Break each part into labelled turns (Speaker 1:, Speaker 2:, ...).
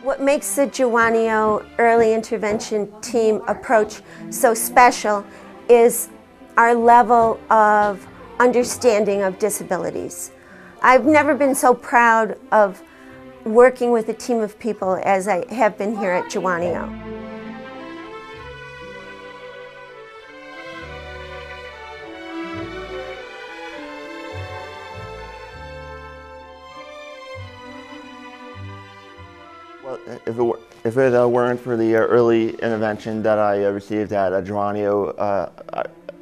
Speaker 1: What makes the Jawonio early intervention team approach so special is our level of understanding of disabilities. I've never been so proud of working with a team of people as I have been here at Jawonio.
Speaker 2: Well, if it weren't for the early intervention that I received at Jawonio,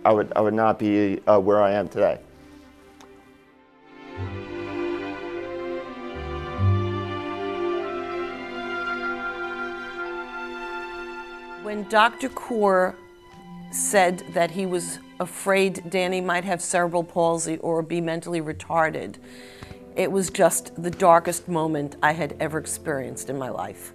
Speaker 2: I would not be where I am today.
Speaker 3: When Dr. Kaur said that he was afraid Danny might have cerebral palsy or be mentally retarded, it was just the darkest moment I had ever experienced in my life.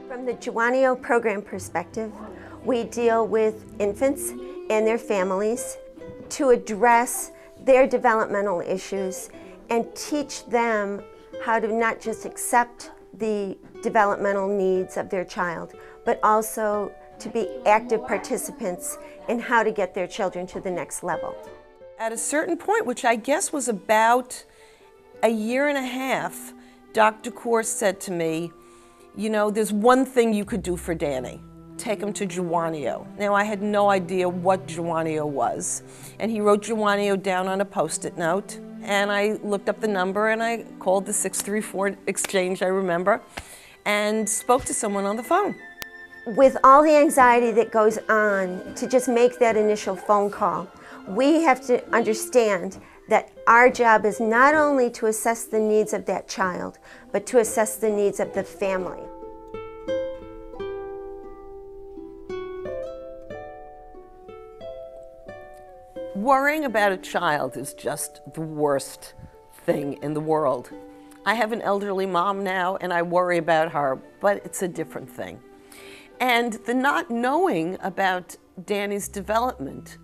Speaker 1: From the Jawonio program perspective, we deal with infants and their families to address their developmental issues and teach them how to not just accept the developmental needs of their child, but also to be active participants in how to get their children to the next level.
Speaker 3: At a certain point, which I guess was about a year and a half, Dr. Kaur said to me, you know, there's one thing you could do for Danny. Take him to Jawonio. Now, I had no idea what Jawonio was. And he wrote Jawonio down on a Post-it note. And I looked up the number and I called the 634 exchange, I remember, and spoke to someone on the phone.
Speaker 1: With all the anxiety that goes on to just make that initial phone call, we have to understand that our job is not only to assess the needs of that child, but to assess the needs of the family.
Speaker 3: Worrying about a child is just the worst thing in the world. I have an elderly mom now and I worry about her, but it's a different thing. And the not knowing about Danny's development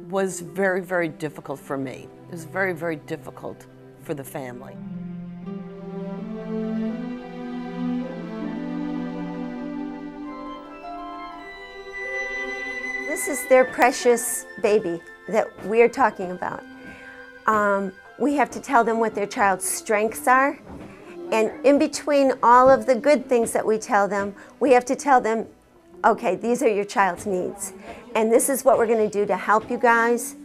Speaker 3: was very, very difficult for me. It was very, very difficult for the family.
Speaker 1: This is their precious baby that we're talking about. We have to tell them what their child's strengths are, and in between all of the good things that we tell them, we have to tell them, okay, these are your child's needs, and this is what we're going to do to help you guys.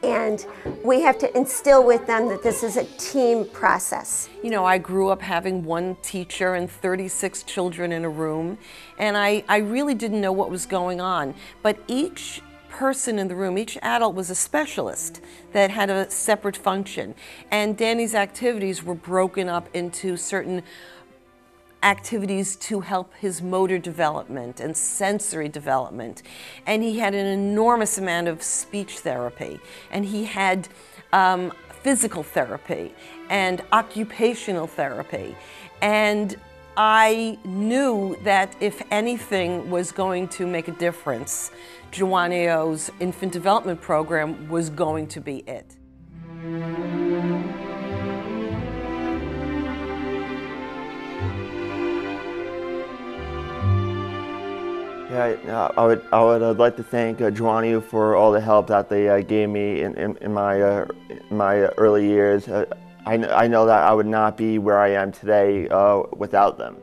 Speaker 1: And we have to instill with them that this is a team process.
Speaker 3: You know, I grew up having one teacher and 36 children in a room, and I really didn't know what was going on. But each person in the room, each adult was a specialist that had a separate function. And Danny's activities were broken up into certain activities to help his motor development and sensory development. And he had an enormous amount of speech therapy. And he had physical therapy and occupational therapy. And I knew that if anything was going to make a difference, Jawonio's infant development program was going to be it.
Speaker 2: Yeah, I would like to thank Jawonio for all the help that they gave me in my early years. I know that I would not be where I am today without them.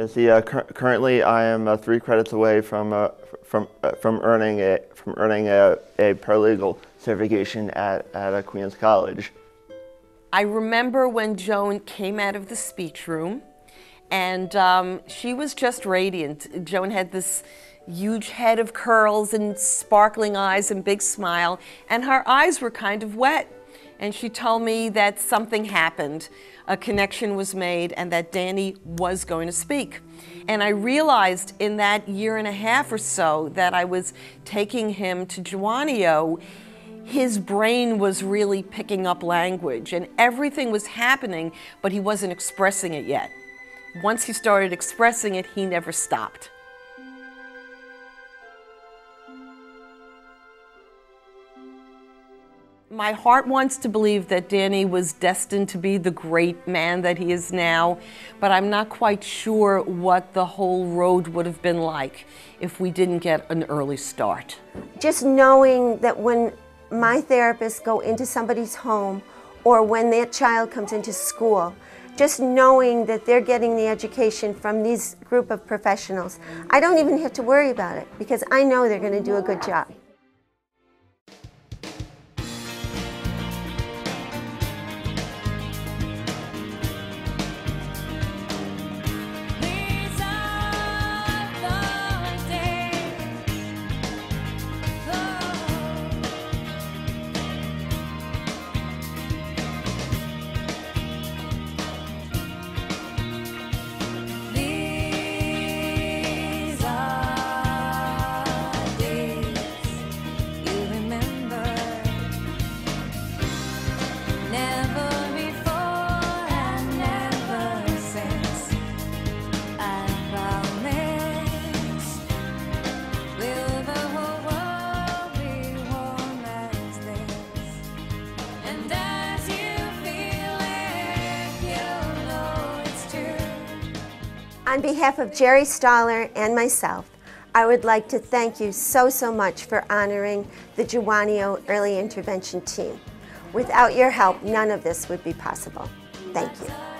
Speaker 2: See, currently I am 3 credits away from earning a paralegal certification at Queens College.
Speaker 3: I remember when Joan came out of the speech room, and she was just radiant. Joan had this huge head of curls and sparkling eyes and big smile, and her eyes were kind of wet. And she told me that something happened, a connection was made, and that Danny was going to speak. And I realized in that year and a half or so that I was taking him to Jawonio, his brain was really picking up language and everything was happening, but he wasn't expressing it yet. Once he started expressing it, he never stopped. My heart wants to believe that Danny was destined to be the great man that he is now, but I'm not quite sure what the whole road would have been like if we didn't get an early start.
Speaker 1: Just knowing that when my therapists go into somebody's home or when their child comes into school, just knowing that they're getting the education from these group of professionals, I don't even have to worry about it because I know they're going to do a good job. On behalf of Jerry Stoller and myself, I would like to thank you so much for honoring the Jawonio Early Intervention Team. Without your help, none of this would be possible. Thank you.